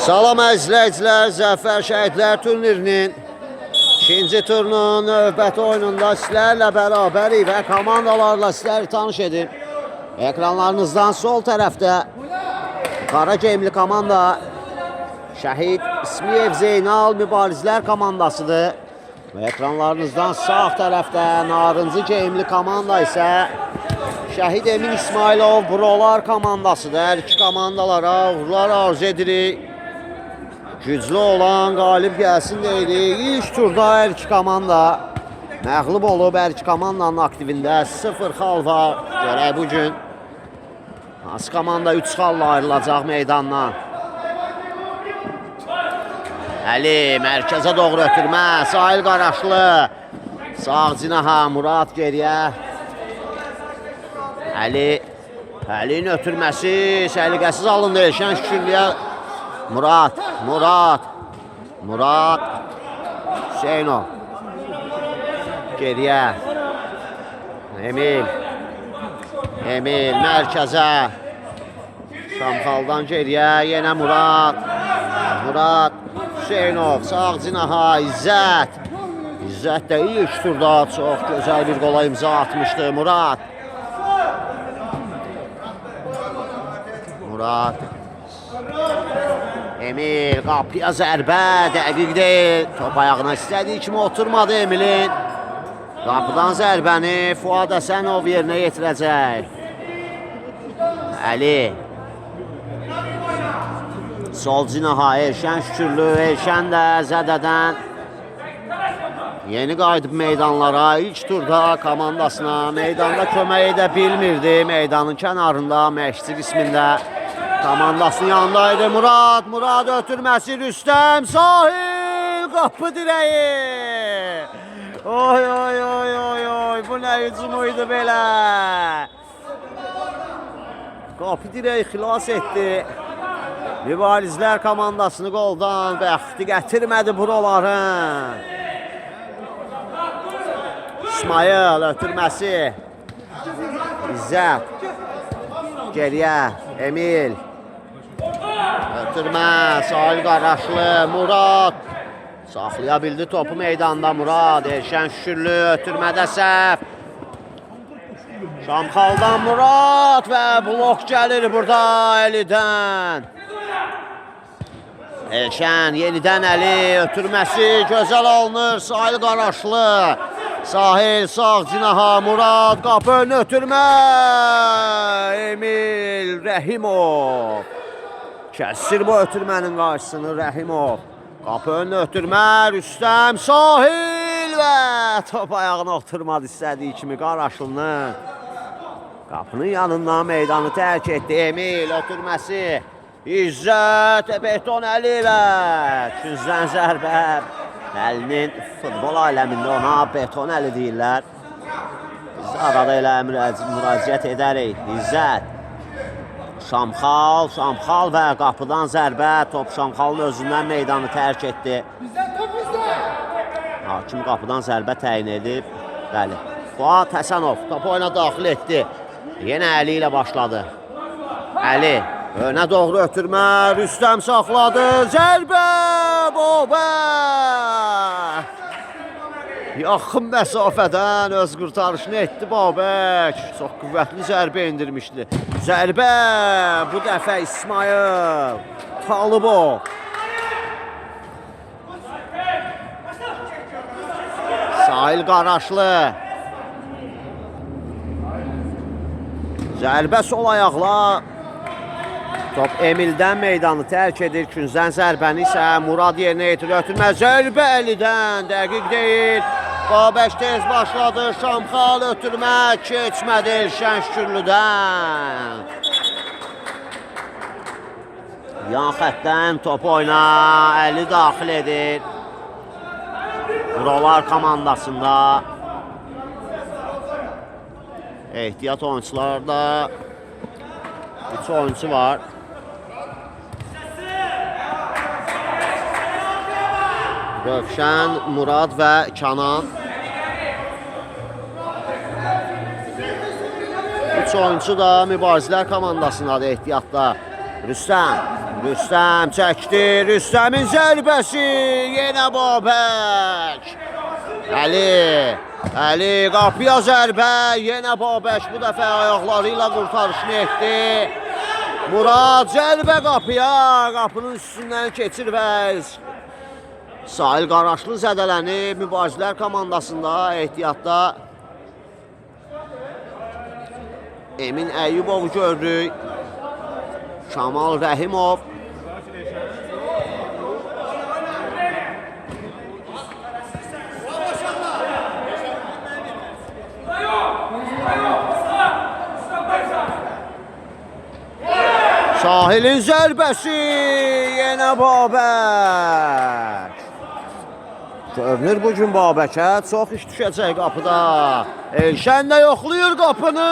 Salam izləyicilər, Zəfər Şəhidlər turnirinin ikinci turunun növbəti oyununda sizlərlə bərabərik və komandalarla sizləri tanış edim. Ekranlarınızdan sol tərəfdə qara geyimli komanda Şəhid İsmiyev Zeynal Mübarizlər komandasıdır. Və ekranlarınızdan sağ tərəfdə narıncı geyimli komanda isə Şəhid Emin İsmailov Brolar komandasıdır. Hər iki komandalara uğurlar arzu edirik. Güclü olan qalib gəlsin deyirik. İlk turda hər iki komanda məğlub olub. Hər iki komandanın aktivində 0 xal var. Görək bugün hansı komanda 3 xalla ayrılacaq meydandan. Əli mərkəzə doğru ötürmə. Sahil Qaraşlı. Sağ cinaha Murad geriyə. Əlinin ötürməsi səliqəsiz alındı. Elşən Şükürlüyə Murad Hüseynov geriyə Emil mərkəzə Şamxaldan geriyə yenə Murad Hüseynov sağ cinaha İzzət də ilk turda çox gözəl bir qola imza atmışdı. Murad Emil qapıya zərbə dəqiq deyil. Top ayağına istədiyi kimi oturmadı Emilin. Qapıdan zərbəni Fuad Əsənov yerinə yetirəcək. Əli sol cinaha Elşən Şükürlü. Elşən də zədədən yeni qayıdıb meydanlara. İlk turda komandasına meydanda kömək edə bilmirdi. Meydanın kənarında məşqçi qismində komandasının yanındaydı. Murad ötürməsi Rüstəm Sahil qapı direği. Oy bu nə hücumuydu belə. Qapı direği xilas etdi. Mübarizlər komandasını qoldan bəxti gətirmədi buraların. İsmail ötürməsi İzzət geriyə Emil ötürmə Sahil Qaraşlı Murad saxlaya bildi topu meydanda. Murad Elşən Şükürlü ötürmədə səhv Şamxaldan Murad və blok gəlir burada Əlidən. Elşən yenidən Əli ötürməsi gözəl alınır. Sahil Qaraşlı Sahil sağ cinaha Murad qapı önü ötürmə Emil Rəhimov kəsir bu ötürmənin qarşısını. Rəhimov qapı önü ötürmə Rüstəm Sahil və top ayağına oturmadı istədiyi kimi Qaraşlının. Qapının yanından meydanı tərk etdi. Emil ötürməsi İzzət Beton Əli və küncdən zərbə. Əlinin futbol aləmində ona Beton Əli deyirlər. Biz arada elə müraciət edərik. İzzət Şamxal və qapıdan zərbə. Top Şamxalın özündən meydanı tərk etdi. Hakim qapıdan zərbə təyin edib. Bəli. Fuad Həsənov topu oyuna daxil etdi. Yenə Əli ilə başladı. Əli önə doğru ötürmə. Rüstəm saxladı. Zərbə! Yaxın məsafədən öz qurtarışını etdi Babək. Çox qüvvətli zərbə indirmişdi. Zərbə bu dəfə İsmail Talıbov. Sahil Qaraşlı. Zərbə sol ayaqla. Top Emildən meydanı tərk edir. Küncdən zərbəni isə Murad yerinə yetirir. Ötürmə zərbə Əlidən dəqiq deyil. Babək tez başladı. Şamxal ötürmə keçmədi Elşən Şükürlüdən. Yan xətdən top oyna Əli daxil edir. Brolar komandasında ehtiyat oyuncularda 3 oyuncu var. Rövşən, Murad və Kənan. 3 oyuncu da Mübarizlər komandasındadır ehtiyatda. Rüstəm Rüstəm çəkdi. Rüstəmin zərbəsi. Yenə Babək. Əli qapıya zərbə. Yenə Babək bu dəfə ayaqlarıyla qurtarışını etdi. Murad zərbə qapıya. Qapının üstündən keçir və Sahil Qaraşlı zədələnib. Mübarizələr komandasında ehtiyatda Emin Əyyubovu gördük. Kamal Rəhimov. Sahilin zərbəsi. Yenə Babək. Görünür bugün Babəkə çox iş düşəcək qapıda. Elşən də yoxlayır qapını.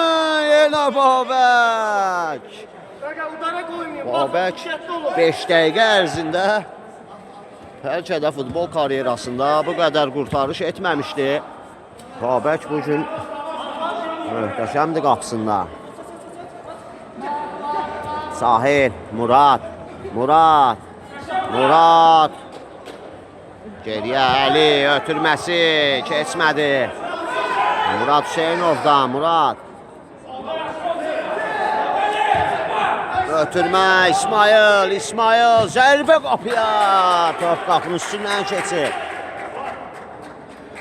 Yenə Babək. Babək 5 dəqiqə ərzində bəlkə də futbol karyerasında bu qədər qurtarış etməmişdi. Babək bugün möhtəşəmdir qapısında. Sahil, Murad. Geriyə Əli ötürməsi keçmədi. Murad Hüseynovdan, Murad. Ötürmə İsmail zərbə qapıya. Top qapının üstündən keçir.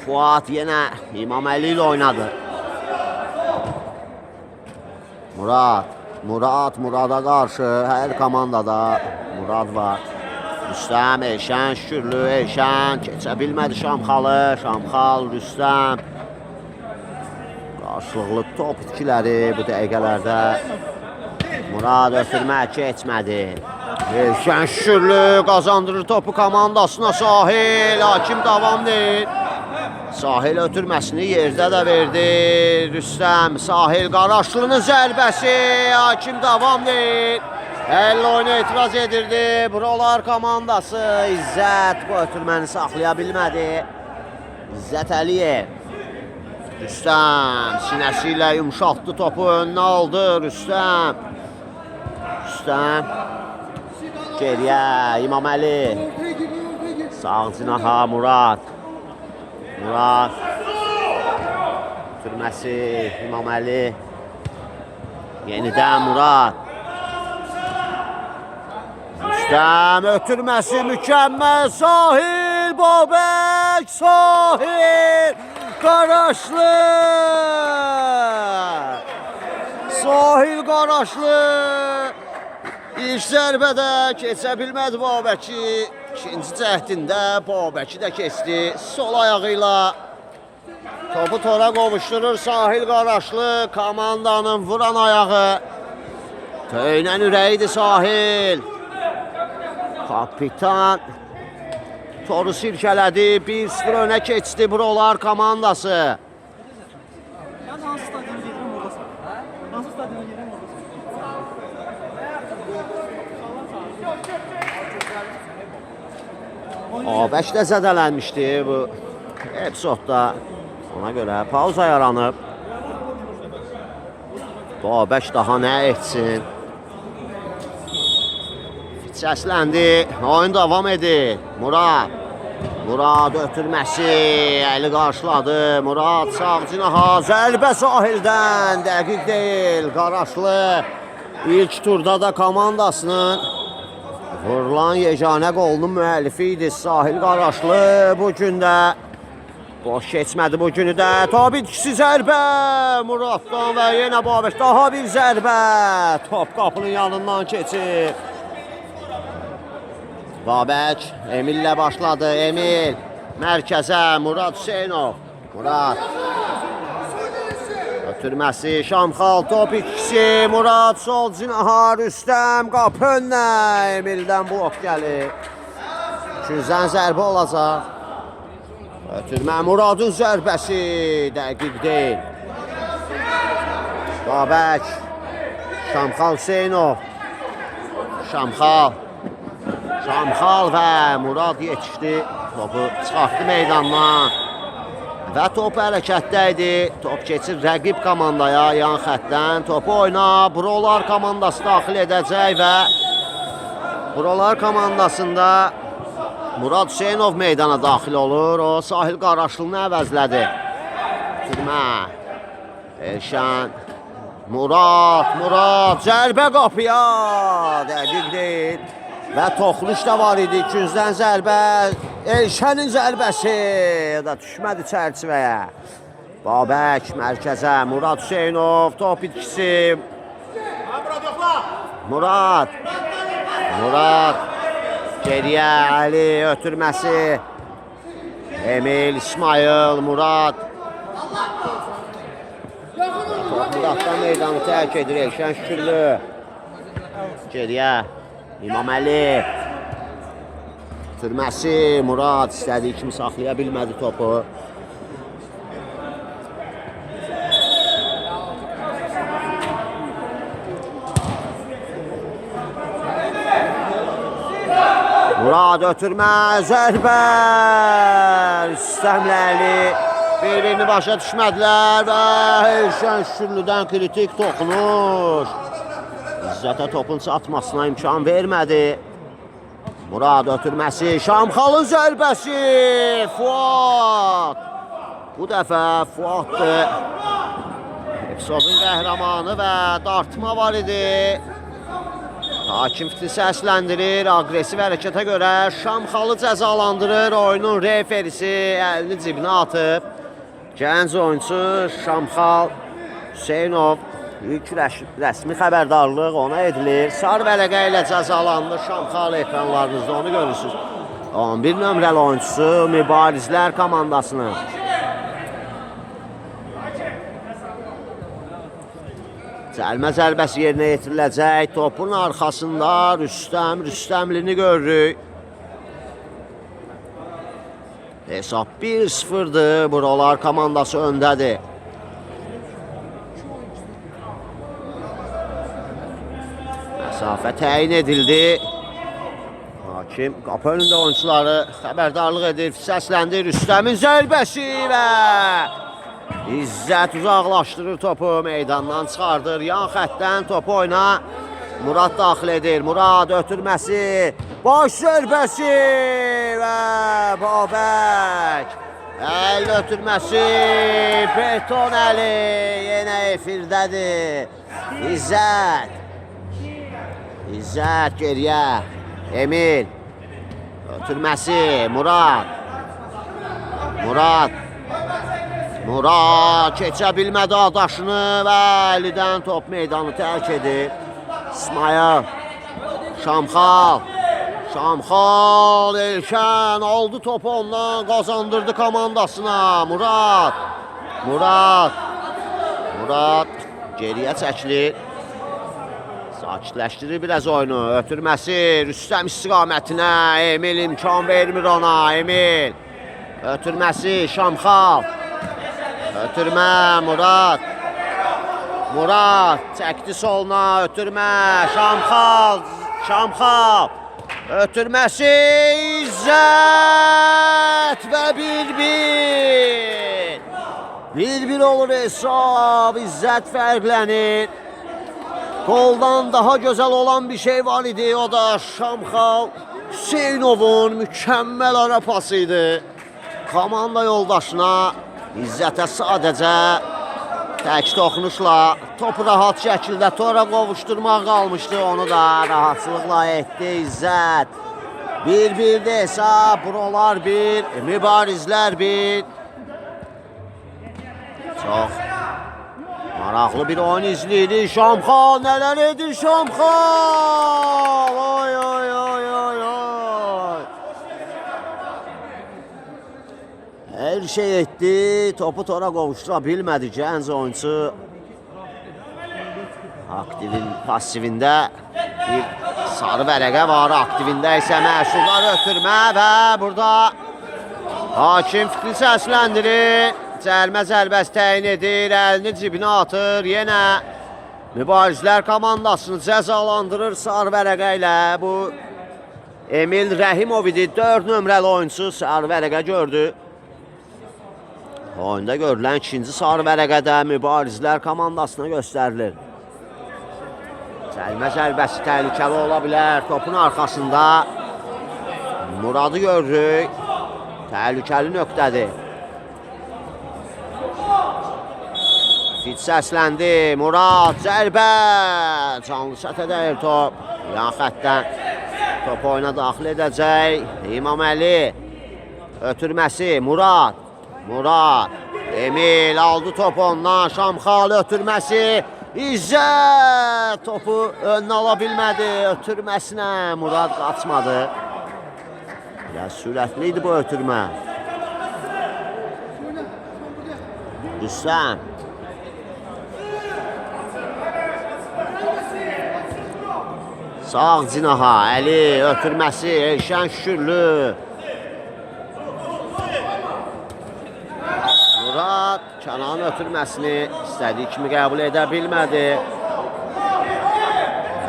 Fuat yenə İmam Əli ilə oynadı. Murada qarşı hər komandada Murad var. Rüstəm, Elşən, Şükürlü, Elşən keçə bilmədi Şamxalı. Şamxal, Rüstəm. Qarşılıqlı top itkiləri bu dəqiqələrdə. Murad ötürmə keçmədi. Elşən Şükürlü qazandırır topu komandasına. Sahil, hakim davam deyil. Sahil ötürməsini yerdə də verdi. Rüstəm, Sahil Qaraşlının zərbəsi. Hakim davam deyil. Əlli oyuna etiraz edirdi. Buralar komandası. İzzət bu ötürməni saxlaya bilmədi. İzzət Əliyev. Rüstəm sinəsi ilə yumşaltdı topu, önünə aldı. Rüstəm. Geriyə İmam Əli. Sağ cinaha Murad. Ötürməsi İmam Əli. Yenidən Murad. Rüstəm ötürməsi mükəmməl. Sahil Babək. Sahil Qaraşlı. Sahil Qaraşlı. İlk zərbədə keçə bilmədi Babəki. İkinci cəhdində Babəki də keçdi. Sol ayağıyla topu tora qovuşdurur Sahil Qaraşlı. Komandanın vuran ayağı. Töynən ürəyidir Sahil. Kapitan toru sirkələdi. 1-0 önə keçdi Buralar komandası. Babək də zədələnmişdi bu epizodda. Ona görə pauza yaranıb. Babək daha nə etsin? Səsləndi. Oyun davam edir. Murad ötürməsi. Əli qarşıladı. Murad sağ cinaha. Zərbə Sahildən. Dəqiq deyil. Qaraşlı ilk turda da komandasının vurulan yeganə qolunun müəllifi idi Sahil Qaraşlı. Bugün də boş keçmədi bugünü də. Top itkisi zərbə Muraddan və yenə Babək. Daha bir zərbə. Top qapının yanından keçir. Babək Emillə başladı. Emil mərkəzə. Murad Hüseynov. Ötürməsi Şamxal. Top itkisi. Murad sol cinaha. Rüstəm qapı önünə. Emildən blok gəlir. Küzən zərbə olacaq. Ötürmə Muradın zərbəsi. Dəqiq deyil. Babək. Şamxal Hüseynov. Şamxal və Murad yetişdi. Topu çıxartdı meydandan. Və top hərəkətdə idi. Top keçir rəqib komandaya yan xətdən. Topu oyna. Buralar komandası daxil edəcək və Buralar komandasında Murad Hüseynov meydana daxil olur. O Sahil Qaraşlını əvəzlədi. Türmə. Elşən. Murad. Zərbə qapıya. Dəqiq deyil. Və toxunuş da var idi. İkinciden zərbə. Elşənin zərbəsi. Da düşmədi çərçivəyə. Babək mərkəzə. Murad Hüseynov. Top itkisi. Murad. Geriyə Əli ötürməsi. Emil, İsmail, Murad. Muraddan meydanı tərk edir Elşən Şükürlü. Geriyə İmam Əli. Ötürməsi. Murad istədiyi kimi saxlaya bilmədi topu. Murad ötürmə, zərbə, Rüstəmli bir-birini başa düşmədilər və Elşən Şükürlüdən kritik toxunuş. İzzətə topun çatmasına imkan vermədi. Murad ötürməsi, Şamxalın zərbəsi, Fuad. Bu dəfə Fuaddır. Epizodun qəhrəmanı və dartma var idi. Hakim fitri səsləndirir, agresiv hərəkətə görə Şamxalı cəzalandırır. Oyunun referisi əlini cibinə atıb. Gənc oyuncu Şamxal Hüseynov ilk rəsmi xəbərdarlıq ona edilir. Sarı vərəqə ilə cəzalandı Şamxal, ekranlarınızda onu görürsünüz. 11 nömrəli oyuncusu Mübarizlər komandasının. Cəlmə zərbəsi yerinə yetiriləcək. Topun arxasında Rüstəmlini görürük. Hesab 1-0'dır. Buralar komandası öndədir. Məsafə təyin edildi. Hakim qapı önündə oyuncuları xəbərdarlıq edir. Səsləndi. Rüstəmin zərbəsi və İzzət uzaqlaşdırır topu, meydandan çıxardır. Yan xəttdən topu oyna Murad daxil edir. Murad ötürməsi, baş zərbəsi və Babək. Əl ötürməsi, Beton Əli yenə efirdədir. İzzət geriyə. Emil ötürməsi, Murad keçə bilmədi adaşını və Əlidən top meydanı tərk edir. İsmail, Şamxal, Elşən aldı topu ondan, qazandırdı komandasına. Murad geriyə çəkilir. Sakitləşdirir biraz oyunu. Ötürməsi Rüstəm istiqamətinə. Emil imkan vermir ona. Emil ötürməsi Şamxal. Ötürmə Murad çəkdi soluna, ötürmə Şamxal ötürməsi İzzət və 1-1 olur hesab. İzzət fərqlənir. Goldan daha gözəl olan bir şey var idi, o da Şamxal Hüseynovun mükəmməl ara pasıydı. Komanda yoldaşına İzzətə sadəcə tək toxunuşla topu rahat şəkildə tora qovuşturmaq qalmışdı. Onu da rahatçılıqla etdi İzzət. 1-1'də hesab. Buralar 1, Mübarizlər 1. Çox maraqlı bir oyun izləyir. Şamxal nələr edir Şamxal? Oy. Her şey etdi, topu tora qovuşdura bilmədi gənc oyuncu. Aktivin passivində bir sarı vərəqə var, aktivində isə məşhurlar ötürmə və burada hakim fikri səsləndirir. Cəlmə zərbəsi təyin edir, əlini cibinə atır. Yenə Mübarizlər komandasını cəzalandırır sarı vərəqə ilə. Bu Emil Rəhimov idi, 4 nömrəli oyuncu sarı vərəqə gördü. Oyunda görülən ikinci sarı vərəqədə Mübarizlər komandasına göstərilir. Cərimə zərbəsi təhlükəli ola bilər. Topun arxasında Muradı görürük. Təhlükəli nöqtədir. Fit səsləndi. Murad zərbə. Canlı sətə dəyir top. Yan xəttdən top oyuna daxil edəcək. İmaməli. Ötürməsi. Murad. Emil aldı topu ondan. Şamxal ötürməsi. İzzət topu önünə ala bilmədi. Ötürməsinə Murad qaçmadı. Biraz sürətli idi bu ötürmə. Rüstəm. Sağ cinaha Əli ötürməsi. Elşən Şükürlü. Murad Kənanın ötürməsini istədiyi kimi qəbul edə bilmədi.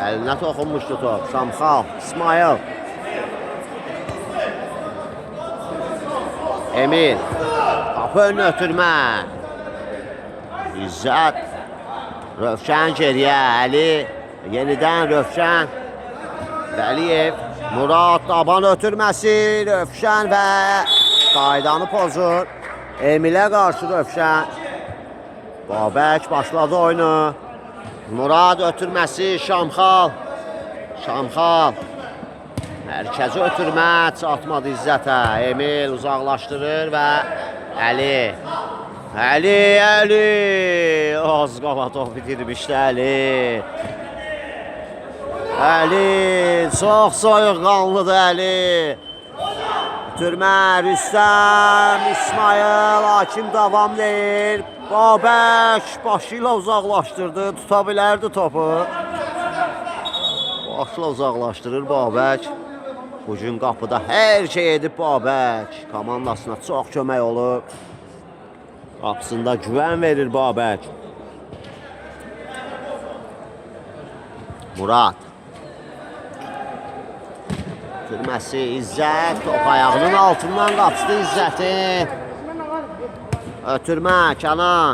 Əlinə toxunmuşdu top. Şamxal, İsmail. Emil. Qapı önünə ötürmə. İzzət. Rövşən geriyə. Əli. Yenidən Rövşən. Vəliyev. Murad taban ötürməsi. Rövşən və qaydanı pozur. Emilə qarşı Rövşən. Babək başladı oyunu. Murad ötürməsi. Şamxal. Mərkəzi ötürmə çatmadı İzzətə. Emil uzaqlaşdırır və Əli. Az qala top bitirmişdi Əli. Çox soyuqqanlıdır Əli. Ötürmə Rüstəm, İsmail, hakim davam deyir. Babək başı ilə uzaqlaşdırdı, tuta bilərdi topu. Başla uzaqlaşdırır Babək. Bugün qapıda hər şey edib Babək. Komandasına çox kömək olur. Qapısında güvən verir Babək. Murad. Ötürməsi İzzət. Top ayağının altından qaçdı İzzəti. Ötürmə Kənan.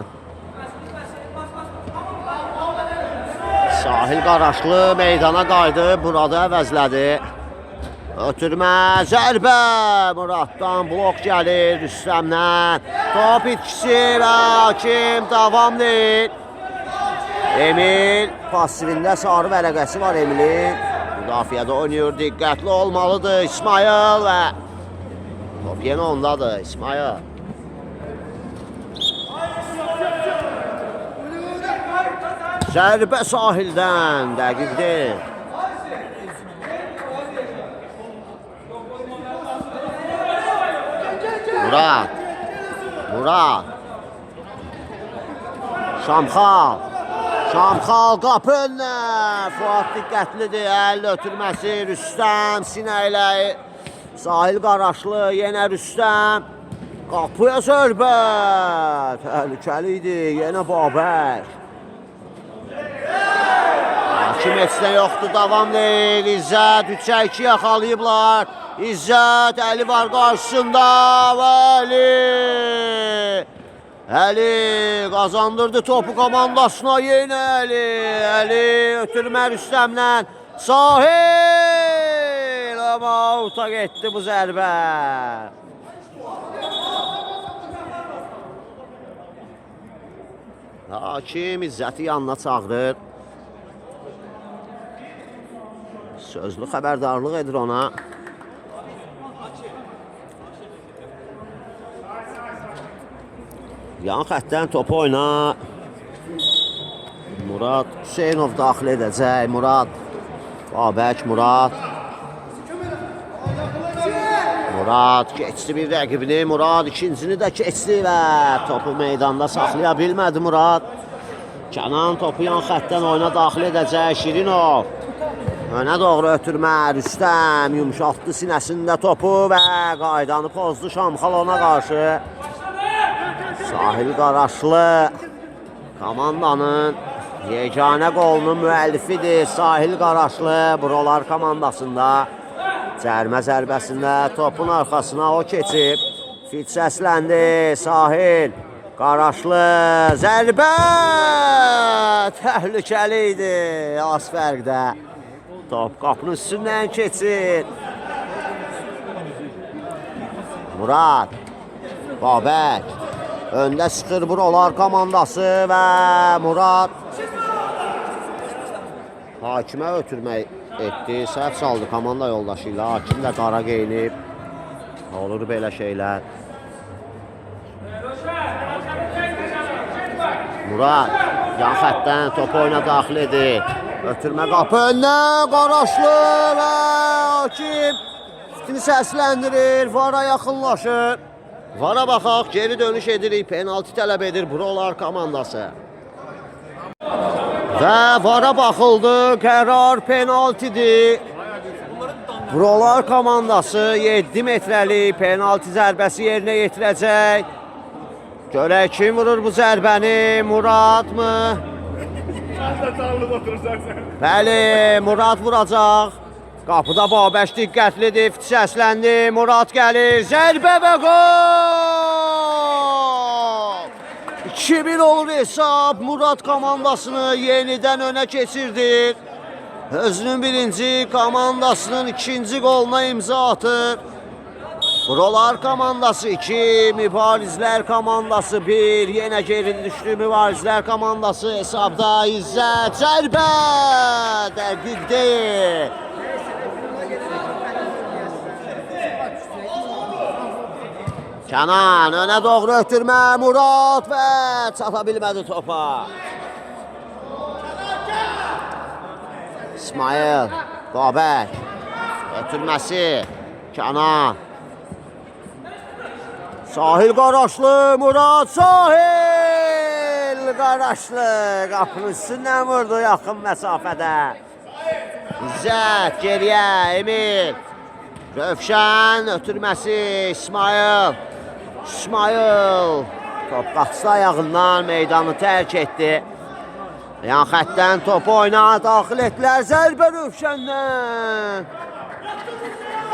Sahil Qaraşlı meydana qaydı. Burada əvəzlədi. Ötürmə zərbə. Muraddan blok gəlir Rüstəmdən. Top itkisi və hakim davam deyil. Emil pasivində sarı vərəqəsi var Emilin. Müdafiədə oynayır, diqqətli olmalıdır İsmail və top yenə ondadır İsmail. Zərbə sahildən dəqiqdir. Murad. Şamxal qapı önünə. Fuad diqqətlidir. Əl ötürməsi Rüstəm sinə ilə. Sahil Qaraşlı yenə Rüstəm. Qapıya zərbə. Təhlükəli idi. Yenə Babək. Hakim etsə yoxdur. Davam deyil. İzzət 3'ə 2 yaxalayıblar. İzzət Əli var qarşısında. Əli qazandırdı topu komandasına yenə Əli ötürmə Rüstəmdən Sahil amma avuta getdi bu zərbə. Hakim İzzəti yanına çağırır. Sözlü xəbərdarlıq edir ona. Yan xəttdən topu oyna. Murad Hüseynov daxil edəcək. Babək Murad keçdi bir rəqibini. Murad ikincini də keçdi və topu meydanda saxlaya bilmədi Murad. Kənan topu yan xəttdən oyuna daxil edəcək. Şirinov. Önə doğru ötürmə. Rüstəm yumşaltdı sinəsində topu və qaydanı pozdu Şamxal ona qarşı. Sahil Qaraşlı komandanın yeganə qolunun müəllifidir. Sahil Qaraşlı buralar komandasında cərimə zərbəsində topun arxasına o keçib. Fit səsləndi. Sahil Qaraşlı zərbə təhlükəli idi. Az fərqdə. Top qapının üstündən keçir. Murad Babək öndə sıxır buralar komandası və Murad hakimə ötürmək etdi. Səhv saldı komanda yoldaşı ilə. Hakim də qara geyinib. Olur belə şeylər. Murad yan xəttdən topu oyuna daxil edir. Ötürmə qapı önünə Qaraşlı və hakim fitini səsləndirir. Vara yaxınlaşır. Vara baxaq, geri dönüş edirik. Penalti tələb edir buralar komandası. Və vara baxıldı. Qərar penaltidir. Buralar komandası 7 metrəlik penalti zərbəsi yerinə yetirəcək. Görək kim vurur bu zərbəni? Murad mı? Sən də canlı oturursan. Bəli, Murad vuracaq. Qapıda Babək diqqətlidir, fit səsləndi. Murad gəlir, zərbə və gol! 2-1 olur hesab. Murad komandasını yenidən önə keçirdir. Özünün birinci, komandasının ikinci qoluna imza atır. Buralar komandası 2, Mübarizlər komandası 1. Yenə geri düşdü Mübarizlər komandası hesabda. İzzət zərbə dəqiq deyil. Kənan önə doğru ötürmə Murad və çata bilmədi topa. İsmail Babək ötürməsi Kənan. Sahil Qaraşlı, Murad Sahil Qaraşlı qapının üstündən vurdu yaxın məsafədə. İzzət geriyə Emil. Rövşən ötürməsi İsmail. İsmail top qaçdı ayağından meydanı tərk etdi. Yan xəttdən topu oyuna daxil etdilər. Zərbə Rövşəndən.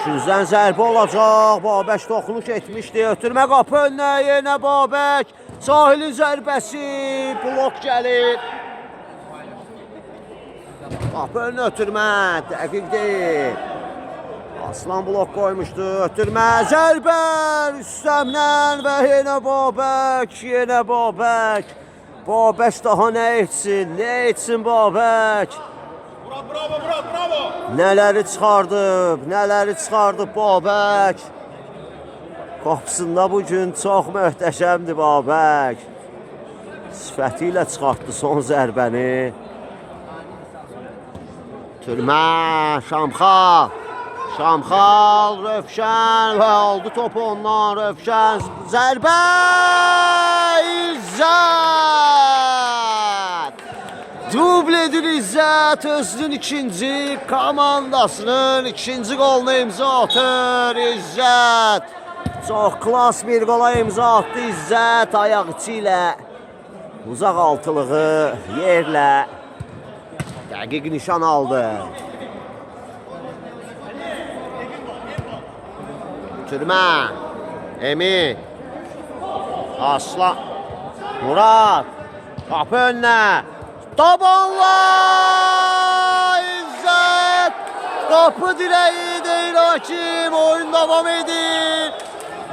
İkinciden zərbə olacaq. Babək toxunuş etmişdi. Ötürmə qapı önünə yenə Babək. Sahilin zərbəsi. Blok gəlir. Qapı önünə ötürmə. Dəqiq deyil. Aslan blok qoymuşdu. Ötürmə zərbə. Rüstəmdən və yenə Babək. Yenə Babək. Babək daha nə etsin? Nə etsin Babək? Bravo, Murad, bravo. Nələri çıxardıb Babək. Qapısında bugün çox möhtəşəmdir Babək. Sifəti ilə çıxartdı son zərbəni. Türmə, Şamxal. Şamxal, Rövşən və aldı topu ondan. Rövşən zərbə. İzzət. Dubl edir İzzət, özünün ikinci, komandasının ikinci qoluna imza atır İzzət. Çox klas bir qola imza attı İzzət ayaq içi ilə. Uzaq altılığı yerlə dəqiq nişan aldı. Türmə, Emin, Aslan, Murad, qapı önünə. Tabanla İzzət. Qapı direği deyir hakim. Oyun devam edir.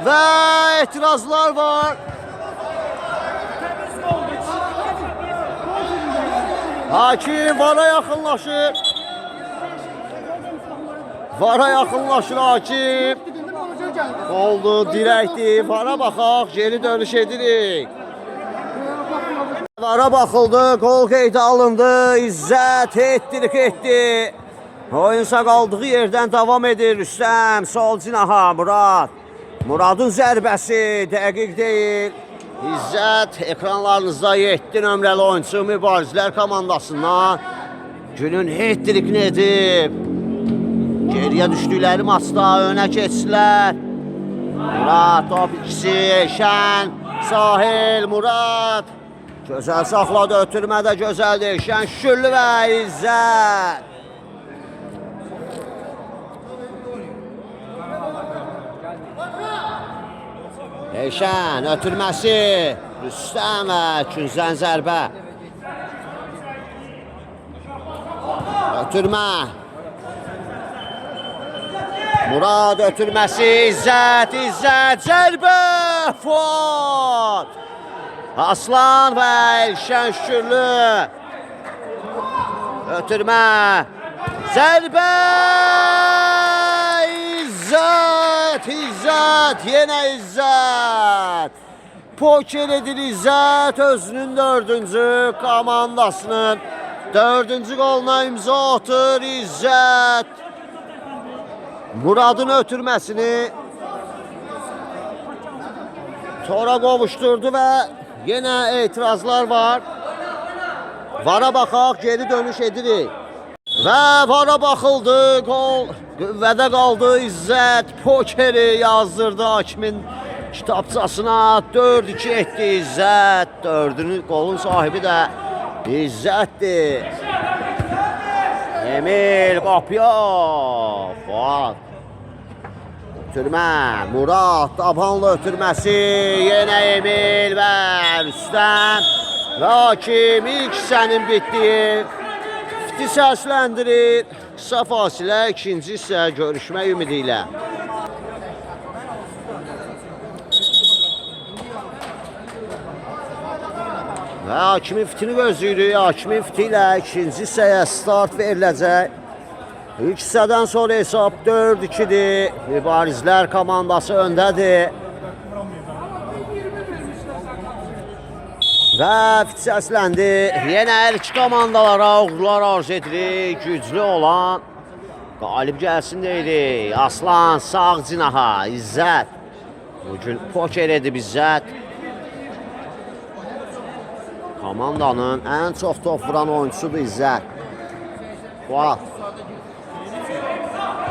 Və etirazlar var. Hakim vara yaxınlaşır. Vara yaxınlaşır hakim. Oldu dirəkdir. Vara baxaq. Geri dönüş edirik. Vara baxıldı, gol qeydi alındı, İzzət etdirik etdi. Oyunsa qaldığı yerdən davam edir Rüstəm, sol cinaha Murad. Muradın zərbəsi dəqiq deyil. İzzət ekranlarınızda 7 nömrəli oyuncu Mübarizlər komandasından günün etdirikini edib. Geriyə düşdükləri maçda önə keçdilər. Murad top ikisi, Şən, Sahil, Murad. Gözəl saxladı, ötürmədə gözəldir. Şən Şüllü və İzzət. Şən ötürməsi. Rüstəm və Künzən zərbə. Ötürmə. Murad ötürməsi, İzzət, zərbə, Fuad. Aslan və Elşən Şükürlü. Ötürmə, zərbə, İzzət, yenə İzzət. Poker edir İzzət, özünün 4-cü komandasının 4-cü qoluna imza atır İzzət. Muradın ötürməsini tora qovuşturdu və yenə etirazlar var. Vara baxaq, geri dönüş edirik. Və vara baxıldı, qol qüvvədə qaldı İzzət. Pokeri yazdırdı hakimin kitabçasına, 4-2 etdi İzzət. 4-ünü qolun sahibi də İzzətdir. Emil qapıya, Fuad. Ötürmə, Murad, tabanlı ötürməsi, yenə Emil və Rüstəm. Və hakim ilk hissənin bitdiyi fiti səsləndirir. Qısa fasilə, ikinci hissə görüşmək ümidi ilə. Və hakimin fitini gözləyirik. Hakimin fiti ilə ikinci hissəyə start veriləcək. İlk hissədən sonra hesab 4-2-dir. Mübarizlər komandası öndədir. Və fit səsləndi. Yenə hər iki komandalara uğurlar arz edirik. Güclü olan qalib gəlsin deyirik. Aslan sağ cinaha, İzzət. Bugün poker edib İzzət. Komandanın ən çox top vuran oyuncusudur İzzət. Fuad.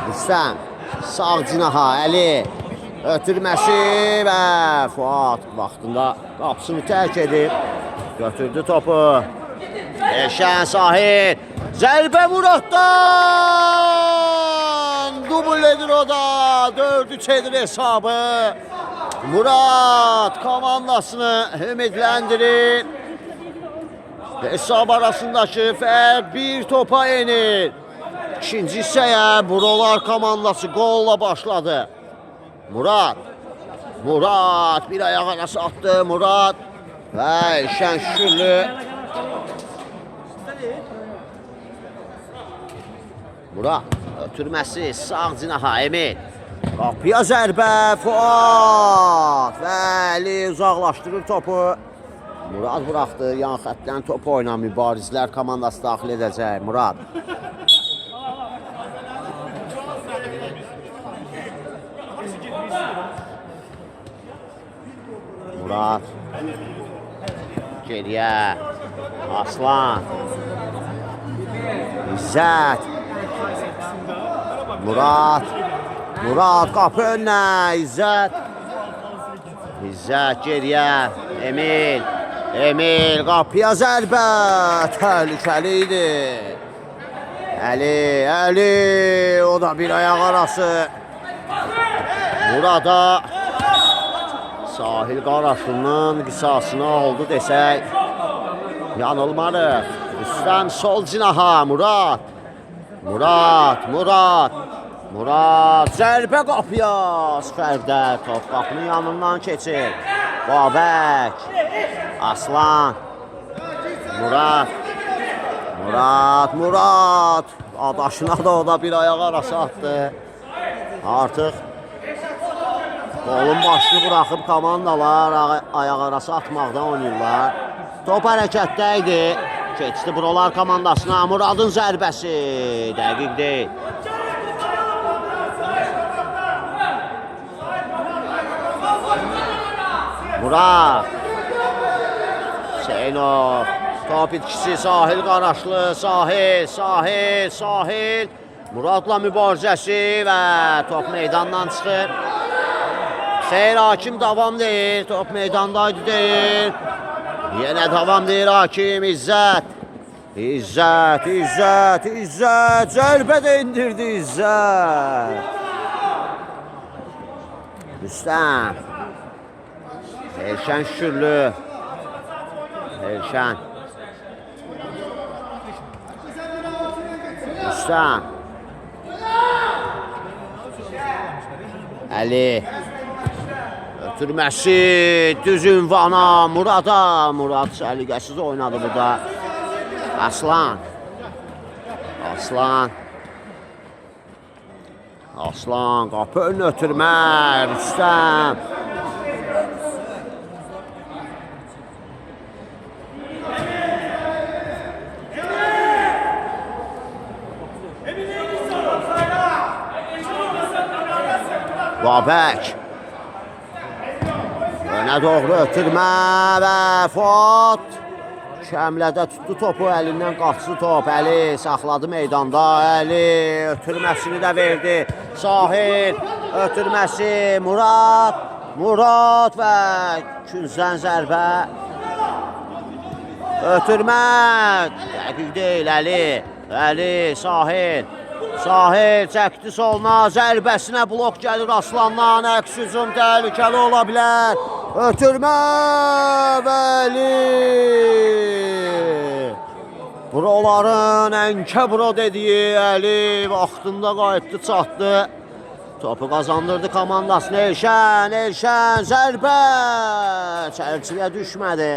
Rüstəm. Sağ cinaha, Əli. Ötürməsi və Fuad vaxtında qapısını tərk edib. Götürdü topu. Elşən Sahil. Zərbə Muraddan. Dubl edir o da. 4-3 edir hesabı. Murad komandasını ümidləndirir. Hesab arasındakı fərq bir topa enir. İkinci hissəyə Buralar komandası qolla başladı. Murad bir ayaq arası atdı. Murad və Elşən Şükürlü. Murad ötürməsi sağ cinaha, Emil. Qapıya zərbə, Fuad və Əli uzaqlaşdırır topu. Murad buraxdı, yan xətdən top oynan, mübarizlər komandası daxil edəcək. Murad. Murad. Geriyə. Aslan. İzzət. Murad qapı önünə, İzzət. İzzət geriyə. Emil qapıya zərbə, təhlükəli idi. Əli, o da bir ayaq arası. Burada Sahil Qaraşlının qisasına oldu desək yanılmarıq. Rüstəm sol cinaha, Murad. Zərbə qapıya, Sfərdə top qapının yanından keçir. Babək. Aslan. Murad. Adaşına da o da bir ayaq arası atdı. Artıq qolun başını buraxıb komandalar ayaq arası atmaqdan oynayırlar. Top hərəkətdə idi. Keçdi Buralar komandasına. Muradın zərbəsi. Dəqiq deyil. Murad. Hüseynov. Top itkisi Sahil Qaraşlı. Sahil. Muradla mübarizəsi və top meydandan çıxır. Xeyr, hakim davam deyir. Top meydandaydı deyir. Yenə davam deyir hakim. İzzət. Zərbə də indirdi İzzət. Rüstəm. Elşən Şükürlü. Elşən. Rüstəm. Əli. Ötürməsi düz ünvana Murada. Murad səliqəsiz oynadı burada. Aslan. Aslan. Aslan qapı önünə ötürmə. Rüstəm. Babək. Önə doğru ötürmə və Fuad. Şəmlədə tutdu topu, əlindən qaçdı top. Əli saxladı meydanda. Əli ötürməsini də verdi. Sahil ötürməsi Murad. Murad və küncdən zərbə. Ötürmə. Dəqiq deyil Əli. Əli Sahil. Sahil çəkdi soluna, zərbəsinə blok gəlir Aslandan, əks hücum təhlükəli ola bilər. Ötürmə Vəli. Buraların ənkə bura dediyi Əli vaxtında qayıtdı, çatdı. Topu qazandırdı komandasını Elşən, Elşən zərbə. Çərçiyə düşmədi.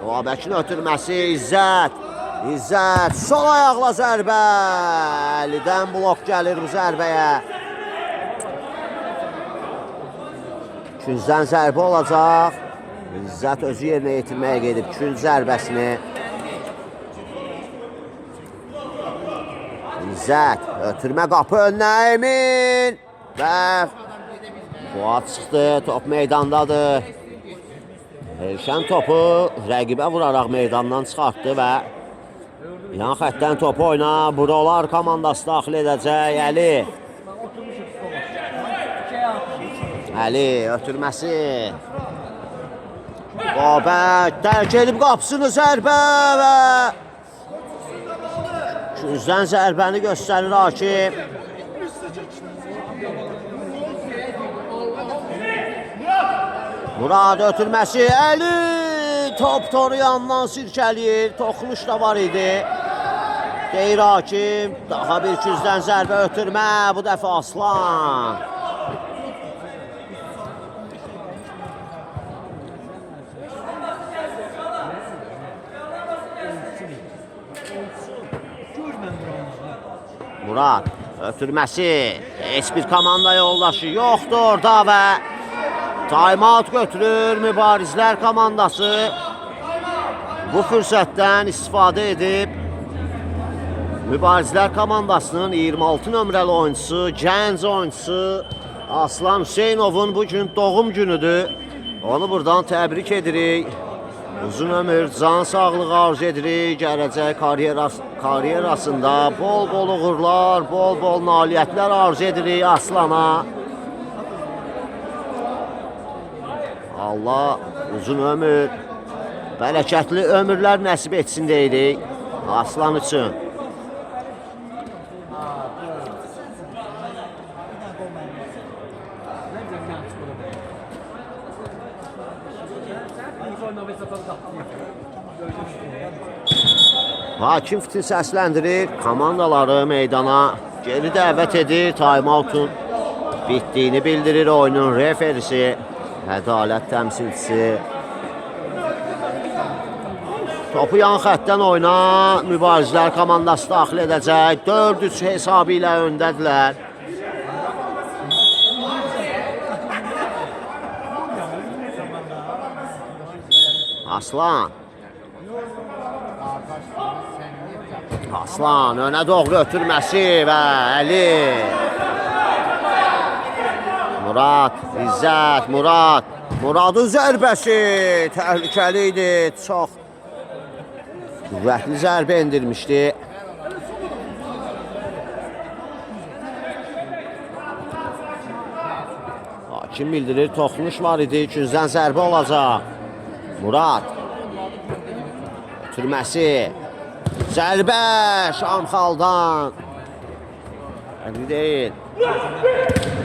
Babəkin ötürməsi İzzət. İzzət sol ayaqla zərbə. Əlidən blok gəlir bu zərbəyə. Küncdən zərbə olacaq. İzzət özü yerinə yetirməyə gedib künc zərbəsini. İzzət ötürmə qapı önünə Emin. Və Fuad çıxdı, top meydandadır. Elşən topu rəqibə vuraraq meydandan çıxartdı və yan xəttdən topu oyna. Buralar komandası daxil edəcək. Əli. Əli ötürməsi. Babək tərk edib qapısını zərbə və küncdən zərbəni göstərir Hakim. Murad ötürməsi. Əli top toru yandan sirkəliyir. Toxunuş da var idi. Deyir Hakim. Daha bir küncdən zərbə ötürmə. Bu dəfə Aslan. Murad ötürməsi. Heç bir komanda yoldaşı yoxdur orada və time-out götürür Mübarizlər komandası. Bu fürsətdən istifadə edib Mübarizlər komandasının 26 nömrəli oyuncusu, gənc oyuncusu Aslan Hüseynovun bugün doğum günüdür. Onu buradan təbrik edirik. Uzun ömür, can sağlığı arzu edirik. Gələcək karyerasında bol-bol uğurlar, bol-bol nailiyyətlər arzu edirik Aslana. Allah uzun ömür, bərəkətli ömürlər nəsib etsin deyirik Aslan üçün. Hakim fitil səsləndirir, komandaları meydana geri dəvət edir, time-out'un bitdiyini bildirir oyunun referisi, ədalət təmsilçisi. Topu yan xəttdən oyna, Mübarizlər komandası daxil edəcək, 4-3 hesabı ilə öndədirlər. Aslan. Aslan önə doğru ötürməsi və Əli. Murad, İzzət, Murad. Muradın zərbəsi təhlükəli idi. Çox qüvvətli zərbə endirmişdi. Hakim bildirir, toxunuş var idi. Küncdən zərbə olacaq. Murad. Ötürməsi. Zərbə Şamxaldan. Əli deyil.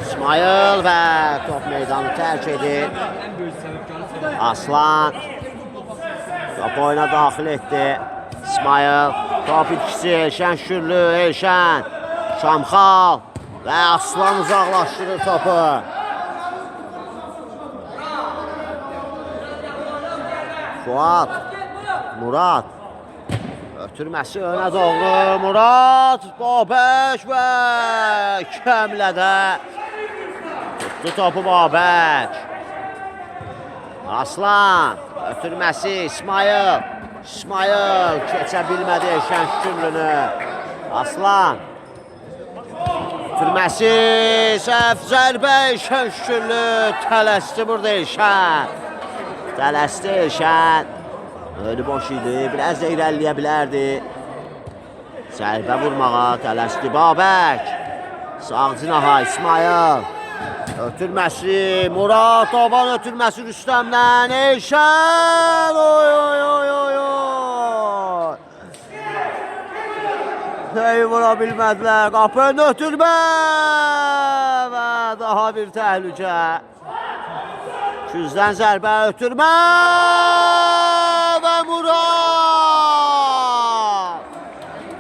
İsmail və top meydanı tərk edir. Aslan. Top oyuna daxil etdi. İsmail. Top itkisi Elşən Şürlü. Elşən. Şamxal. Və Aslan uzaqlaşdırır topu. Fuat. Murad. Ötürməsi önə doğru. Murad. Babək və Kəmlədə. Tutdu topu Babək. Aslan. Ötürməsi İsmail. İsmail keçə bilmədi Elşən Şürlünü. Aslan. Ötürməsi səhv zərbə Elşən Şürlü. Tələsdi burada Elşən. Tələsdi Elşən. Önü boş idi. Biraz da irəliyə bilərdi. Zərbə vurmağa tələsdi Babək. Sağ cinaha İsmail. Ötürməsi Murad. Taban ötürməsi Rüstəmdən Elşən. Oy oy oy oy oy. Neyi vura bilmədilər. Qapını ötürmə. Və daha bir təhlükə. Küzdən zərbə ötürmə. Və Murad.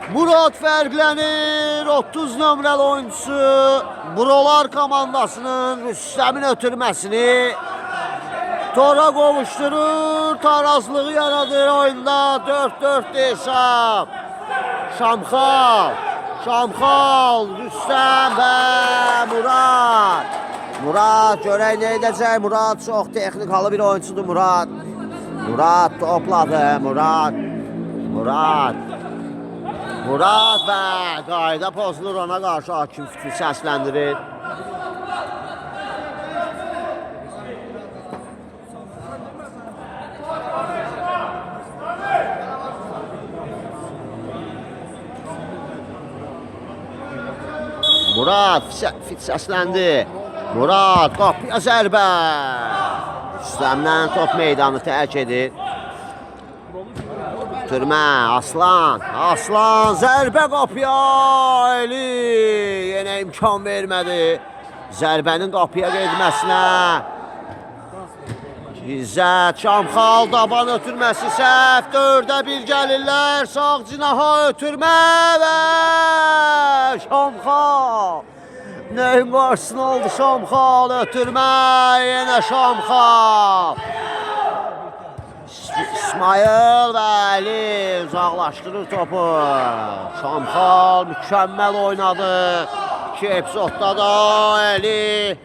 Murad fərqlənir. 30 nömrəli oyuncusu Brolar komandasının Rüstəmin ötürməsini tora qovuşdurur. Tarazlığı yaradır oyunda. 4-4 hesab. Şamxal. Şamxal. Rüstəm və Murad. Murad görək nə edəcək. Murad çox texnikalı bir oyuncudur Murad. Murad topladı. Murad. Murad. Murad və qayda pozulur ona qarşı hakim fikri səsləndirir. Murad fit səsləndi. Murad qapıya zərbə. Rüstəmdən top meydanı tərk edir. Türmə, Aslan. Aslan zərbə qapıya. Eli yenə imkan vermədi. Zərbənin qapıya getməsinə. İzzət, Şamxal, daban ötürməsi səhv. 4-1 gəlirlər. Sağ cinaha ötürmə və Şamxal. Nəyin qarşısına oldu Şamxal? Ötürmə, yenə Şamxal. İsmail və Əli uzaqlaşdırır topu. Şamxal mükəmməl oynadı. 2 epizodda da Əli.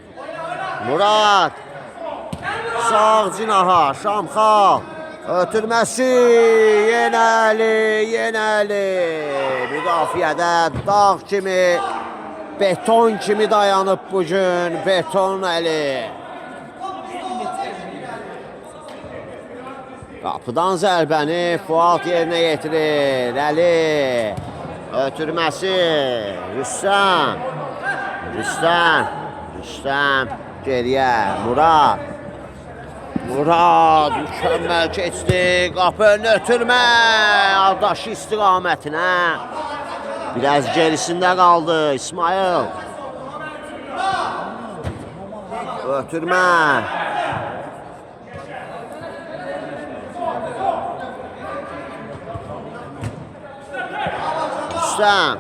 Murad. Sağ cinaha Şamxal. Ötürməsi yenə Əli, yenə Əli. Müdafiədə dağ kimi, beton kimi dayanıb bugün Beton Əli. Qapıdan zərbəni Fuat yerinə yetirir. Əli. Ötürməsi Rüstəm. Rüstəm. Rüstəm geriyə. Murad. Murad mükəmməl keçdi. Qapını ötürmə. Ardaşı istiqamətinə. Biraz gerisində qaldı İsmail. Ötürmə. Rüstəm.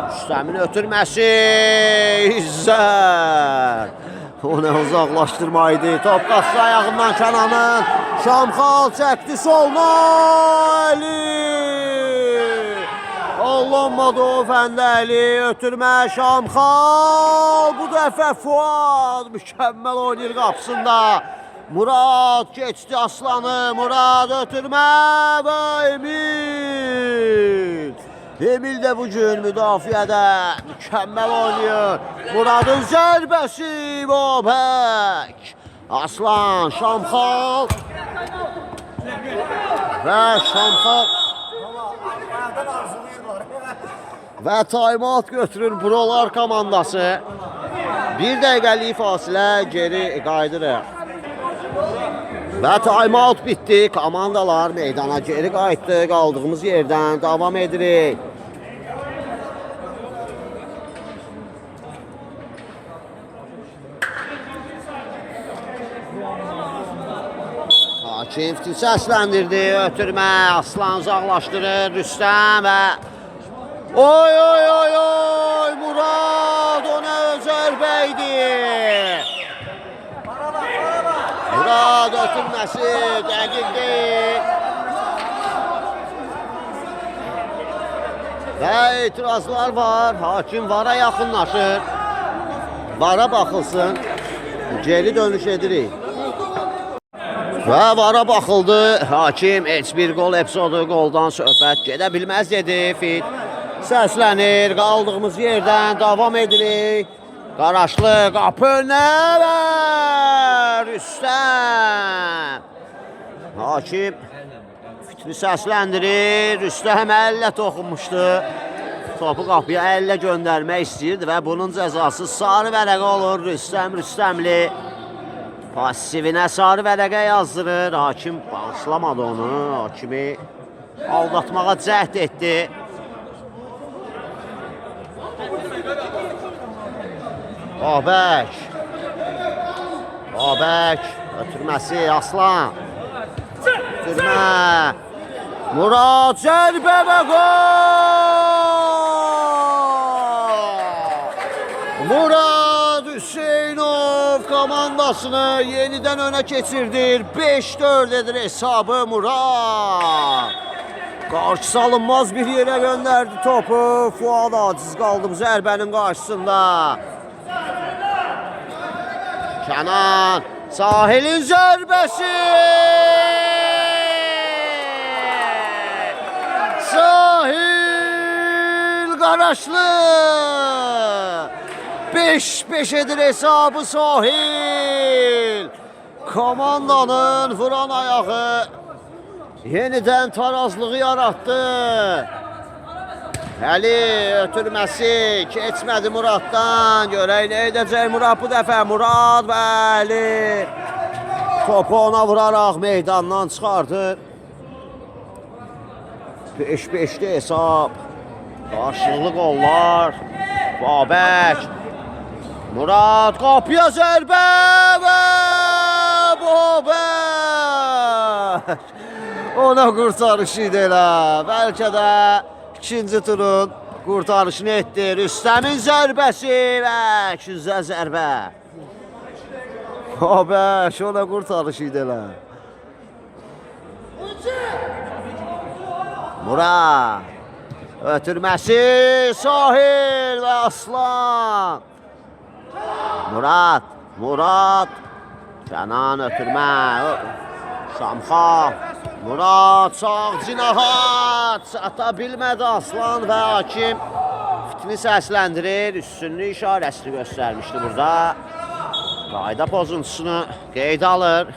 Rüstəmin ötürməsi İzzət. Onu uzaqlaşdırmaydı. Top qası ayağından Kənanın. Şamxal çəkdi soluna. Əli. Olunmadı o Fəndəli. Ötürmə Şamxal. Bu dəfə Fuad mükəmməl oynayır qapısında. Murad geçti Aslanı. Murad ötürmə və Emil. Emil də bugün müdafiədə mükəmməl oynuyor. Muradın zərbəsi Babək. Aslan, Şamxal. Və Şamxal. Və time-out götürür Brolar komandası. 1 dəqiqəlik fasilə geri qayıdırıq. Və time-out bitdi. Komandalar meydana geri qayıtdı. Qaldığımız yerdən davam edirik. Hakim fitil səsləndirdi, ötürmə, Aslan uzaqlaşdırır, Rüstəm və oy oy oy oy, Murad ona zərbə idi. Murad ötürməsi dəqiq deyil. Və etirazlar var, hakim vara yaxınlaşır. Vara baxılsın, geri dönüş edirik. Və vara baxıldı, hakim heç bir qol epizodu, qoldan söhbət gedə bilməz dedi. Fit səslənir, qaldığımız yerdən davam edirik. Qaraşlı qapı nə var? Rüstəm. Hakim fitri səsləndirir, Rüstəm əllə toxunmuşdu. Topu qapıya əllə göndərmək istəyirdi və bunun cəzası sarı vərəqə olur. Rüstəmli pasivinə sarı vərəqə yazdırır. Hakim bağışlamadı onu. Hakimi aldatmağa cəhd etdi. Babək ötürməsi Aslan. Ötürmə Murad zərbə və gol! Murad Hüseynov komandasını yenidən önə keçirdir. 5-4 edir hesabı Murad. Qarşı alınmaz bir yerə göndərdi topu. Fuad aciz qaldı bu zərbənin qarşısında. Kənan, Sahilin zərbəsi! Sahil Qaraşlı! 5-5 edir hesabı Sahil. Komandanın vuran ayağı yenidən tarazlığı yarattı. Əli ötürməsi keçmədi Muraddan. Görək nə edəcək Murad bu dəfə. Murad və Əli topu ona vuraraq meydandan çıxardır. 5-5'li hesab. Qarşılıqlı qollar. Babək. Murad qapıya zərbə və Babək. Ona qurtarış idi elə. Bəlkə də ikinci turun qurtarışını etdi. Rüstəmin zərbəsi və küzə zərbə. Babək ona qurtarış idi elə. Murad ötürməsi Sahil və Aslan. Murad Kənan ötürmə Şamxal. Murad sağ cinahat ata bilmədi Aslan və hakim fitini səsləndirir. Üstünlük işarəsini göstərmişdi burada. Qayda pozuntusunu qeyd alır.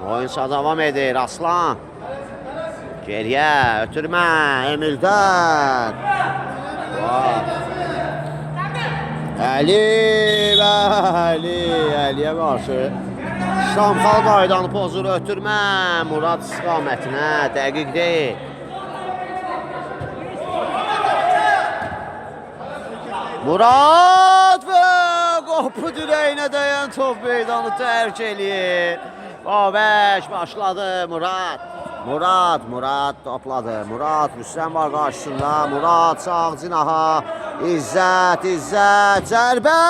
Oyunsa davam edir Aslan. Geriyə ötürmə Emildən. Əliyə qarşı Şamxal qaydanı pozur, ötürmə Murad istiqamətinə, dəqiq deyil. Murad və qapı dirəyinə dəyən top meydanı tərk eləyir. Babək başladı Murad topladı. Murad Rüstəm var qarşısında. Murad sağ cinaha. İzzət zərbə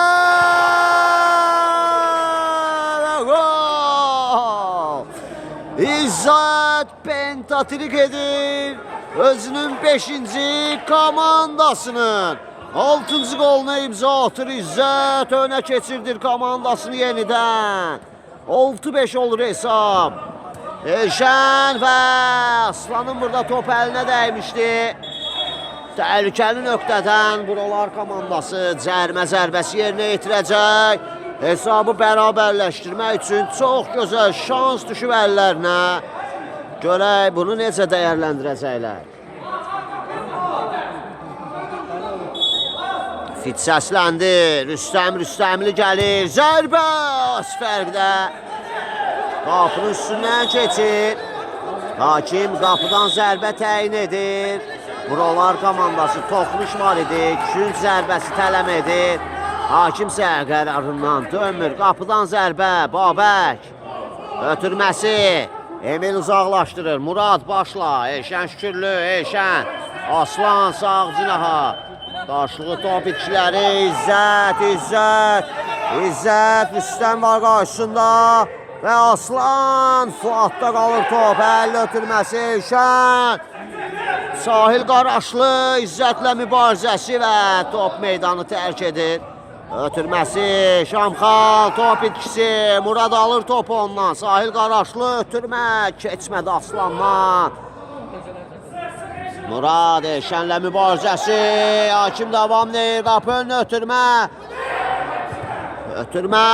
və gol. İzzət pentatrik edir. Özünün 5-ci komandasının 6-cı qoluna imza atır. İzzət önə keçirdir komandasını yenidən. 6-5 olur hesab. Elşən və Aslanın burada top əlinə dəymişdi. Təhlükəli nöqtədən buralar komandası cərmə zərbəsi yerinə yetirəcək. Hesabı bərabərləşdirmək üçün çox gözəl şans düşüb əllərinə. Görək bunu necə dəyərləndirəcəklər. Fit səsləndi. Rüstəmli gəlir. Zərbə az fərqdə. Qapının üstündən keçir. Hakim qapıdan zərbə təyin edir. Buralar komandası toxunuş var idi. Künc zərbəsi tələb edir. Hakim isə qərarından dönmür. Qapıdan zərbə. Babək. Ötürməsi. Emil uzaqlaşdırır. Murad başla. Elşən Şükürlü. Elşən. Aslan sağ cinaha. Qarşılığı top itkiləri. İzzət. İzzət. İzzət. Rüstəm var qarşısında. Və Aslan. Fuadda qalır top. 50 ötürməsi. Elşən. Sahil Qaraşlı. İzzətlə mübarizəsi və top meydanı tərk edir. Ötürməsi, Şamxal, top itkisi, Murad alır topu ondan. Sahil Qaraşlı, ötürmə, keçmədi Aslandan. Murad, Elşənlə mübarizəsi, hakim davam deyir, qapı önünə ötürmə. Ötürmə,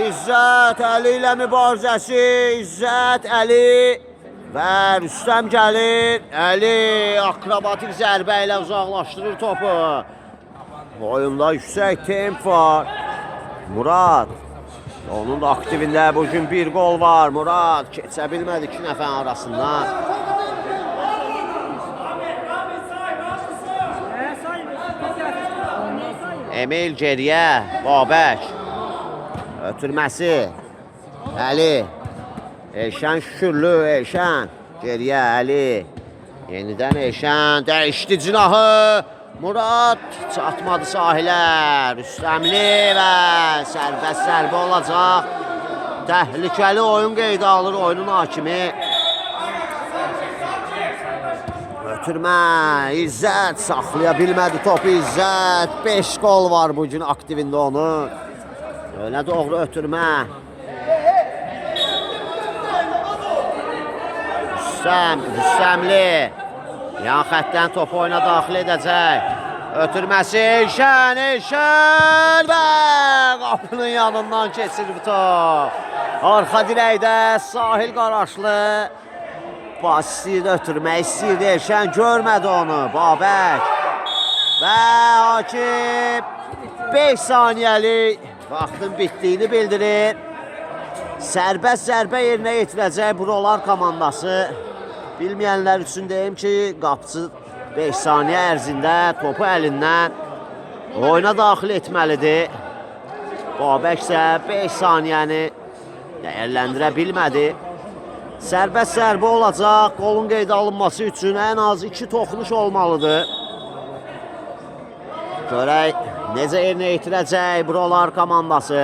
İzzət, Əli ilə mübarizəsi, İzzət, Əli. Və Rüstəm gəlir, Əli akrobatik zərbə ilə uzaqlaşdırır topu. Oyunda yüksək temp var. Murad. Onun da aktivində bugün bir gol var. Murad keçə bilmədi iki nəfərin arasından. Emil geriyə. Babək. Ötürməsi. Əli. Elşən Şükürlü. Elşən. Geriyə Əli. Yenidən Elşən. Dəyişdi cinahı. Murad çatmadı sahilə. Rüstəmli və sərbəst zərbə olacaq. Təhlükəli oyun qeydə alır oyunun hakimi. Ötürmə, İzzət saxlaya bilmədi topu İzzət. 5 gol var bugün aktivində onun. Öyle doğru ötürmə. Rüstəmli. Yan xəttdən topu oyuna daxil edəcək. Ötürməsi Elşən və qapının yanından keçir bu top. Arxa dirəkdə Sahil Qaraşlı. Pas istəyirdi, ötürmək istəyirdi. Elşən görmədi onu. Babək. Və hakim 5 saniyəlik vaxtın bitdiyini bildirir. Sərbəst zərbə yerinə yetirəcək Buralar komandası. Bilməyənlər üçün deyim ki, qapıcı 5 saniyə ərzində topu əlindən oyuna daxil etməlidir. Babək isə 5 saniyəni dəyərləndirə bilmədi. Sərbəst zərbə olacaq. Qolun qeydə alınması üçün ən az 2 toxunuş olmalıdır. Görək necə yerinə yetirəcək Buralar komandası.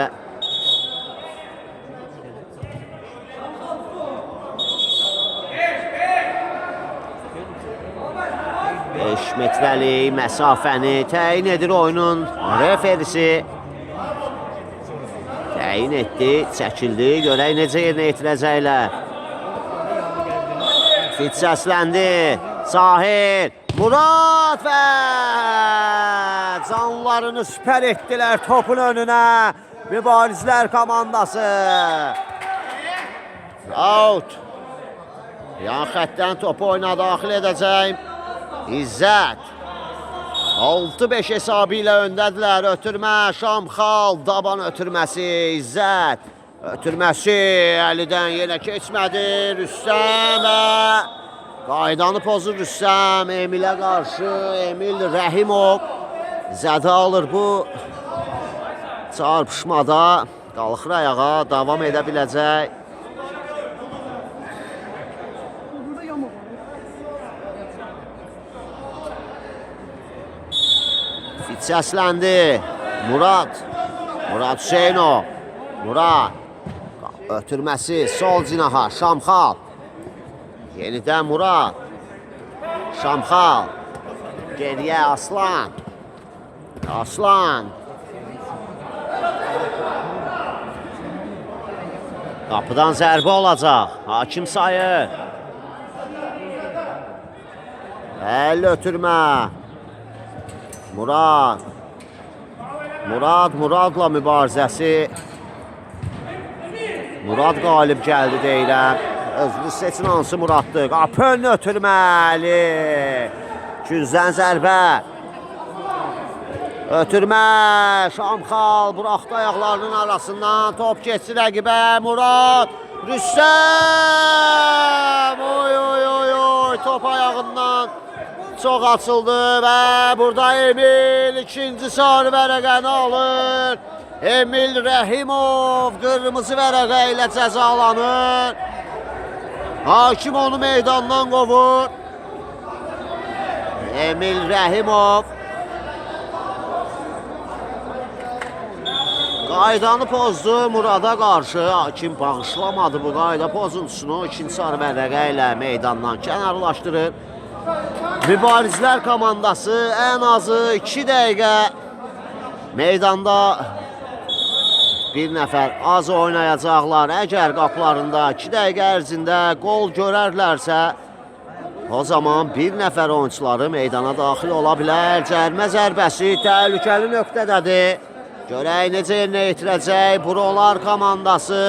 5 metrəlik məsafəni təyin edir oyunun referisi. Təyin etdi, çəkildi. Görək necə yerinə yetirəcəklər. Fit səsləndi. Sahil, Murad və canlarını süpər etdilər topun önünə. Mübarizlər komandası. Out. Yan xəttdən topu oyuna daxil edəcək. İzzət 6-5 hesabı ilə öndədirlər. Ötürmə Şamxal, daban ötürməsi İzzət. Ötürməsi Əlidən yenə keçmədi. Rüstəm qaydanı pozur Rüstəm. Emilə qarşı Emil Rəhimov zədə alır bu çarpışmada. Qalxır ayağa, davam edə biləcək. Fit səsləndi. Murad Hüseynov. Murad. Ötürməsi sol cinaha. Şamxal. Yenidən Murad. Şamxal. Geriyə Aslan. Qapıdan zərbə olacaq. Hakim sayır. Əl ötürmə. Muradla mübarizəsi. Murad qalib gəldi deyirəm. Özünü seçin hansı Muraddır. Qapı önünə ötürməli. Güzdən zərbə. Ötürmə. Şamxal buraxdı ayaqlarının arasından. Top geçsi rəqibə. Murad. Rüstəm. Oy. Top ayağından çox açıldı və burada Emil ikinci sarı vərəqəni alır. Emil Rəhimov qırmızı vərəqə ilə cəzalanır. Hakim onu meydandan qovur. Emil Rəhimov qaydanı pozdu Murada qarşı. Hakim bağışlamadı bu qayda pozuntusunu. İkinci sarı vərəqə ilə meydandan kənarlaşdırır. Mübarizlər komandası ən azı 2 dəqiqə meydanda bir nəfər az oynayacaqlar. Əgər qaplarında 2 dəqiqə ərzində qol görərlərsə, o zaman bir nəfər oyuncuları meydana daxil ola bilər. Cərmə zərbəsi təhlükəli nöqtədədir. Görək necə yerinə yetirəcək Brolar komandası.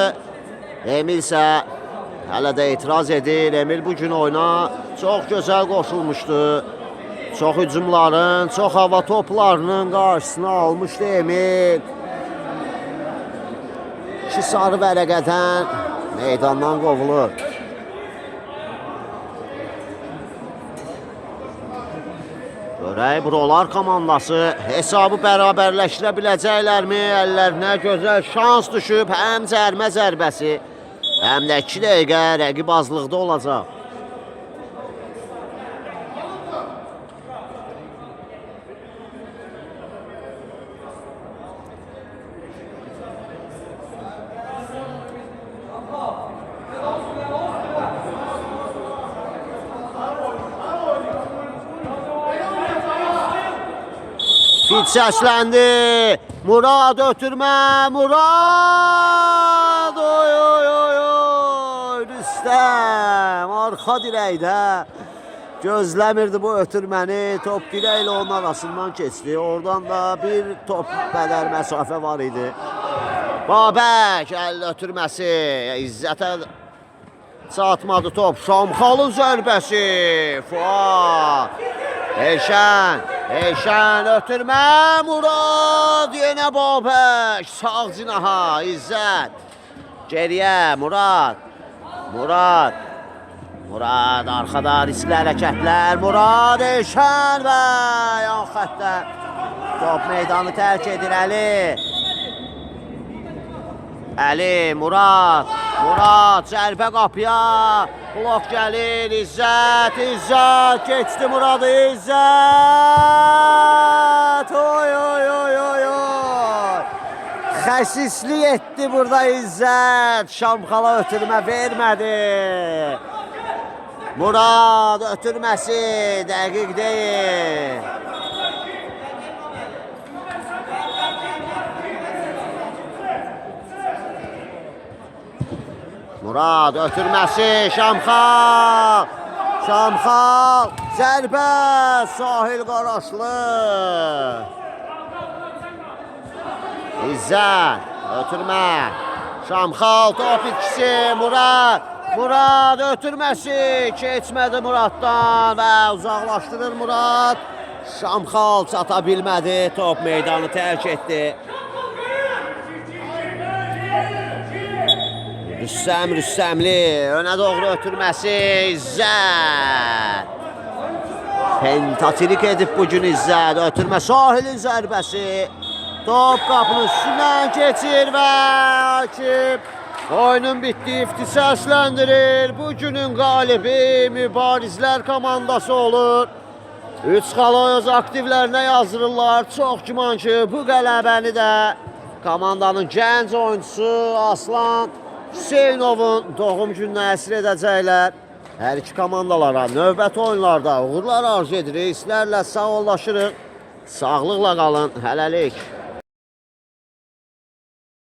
Emil isə hələ də etiraz edir. Emil bugün oyuna çox gözəl qoşulmuşdu. Çox hücumların, çox hava toplarının qarşısını almışdı Emil. 2 sarı vərəqədən meydandan qovulur. Görək Brolar komandası hesabı bərabərləşdirə biləcəklərmi? Əllərinə gözəl şans düşüb, həm cərmə zərbəsi, həm də 2 dəqiqə rəqib azlıqda olacaq. Fit səsləndi. Murad ötürmə. Murad. Oy oy oy oy. Rüstəm arxa dirəkdə gözləmirdi bu ötürməni. Top dirəklə onun arasından keçdi. Oradan da bir top qədər məsafə var idi. Babək əllə ötürməsi. İzzətə çatmadı top. Şamxalın zərbəsi. Fuad. Elşən ötürmə. Murad yenə Babək. Sağ cinaha İzzət. Geriyə Murad. Murad arxada riskli hərəkətlər. Murad Elşən və yan xəttə top meydanı tərk edir Əli. Əli, Murad zərbə qapıya. Blok gəlir, İzzət keçdi Muradı, İzzət. Oy oy oy oy oy. Xəsislik etdi burada İzzət. Şamxala ötürmə vermədi. Murad ötürməsi dəqiq deyil. Murad ötürməsi Şamxal zərbə Sahil Qaraşlı. İzzət ötürmə Şamxal top ikisi Murad ötürməsi keçmədi Muraddan və uzaqlaşdırır Murad. Şamxal çata bilmədi, top meydanı tərk etdi. Rüstəmli önə doğru ötürməsi İzzət. Pentatrik edib bugün İzzət. Ötürmə Sahilin zərbəsi. Top qapının üstündən keçir və Hakim oyunun bitdiyi ixtisaslandırır. Bugünün qalibi Mübarizlər komandası olur. 3 xala öz aktivlərinə yazırırlar. Çox güman ki bu qələbəni də komandanın gənc oyuncusu Aslan Hüseynovun doğum gününə əsr edəcəklər. Hər iki komandalara növbəti oyunlarda uğurlar arzu edirik. Sizlərlə sağollaşırıq. Sağlıqla qalın. Hələlik.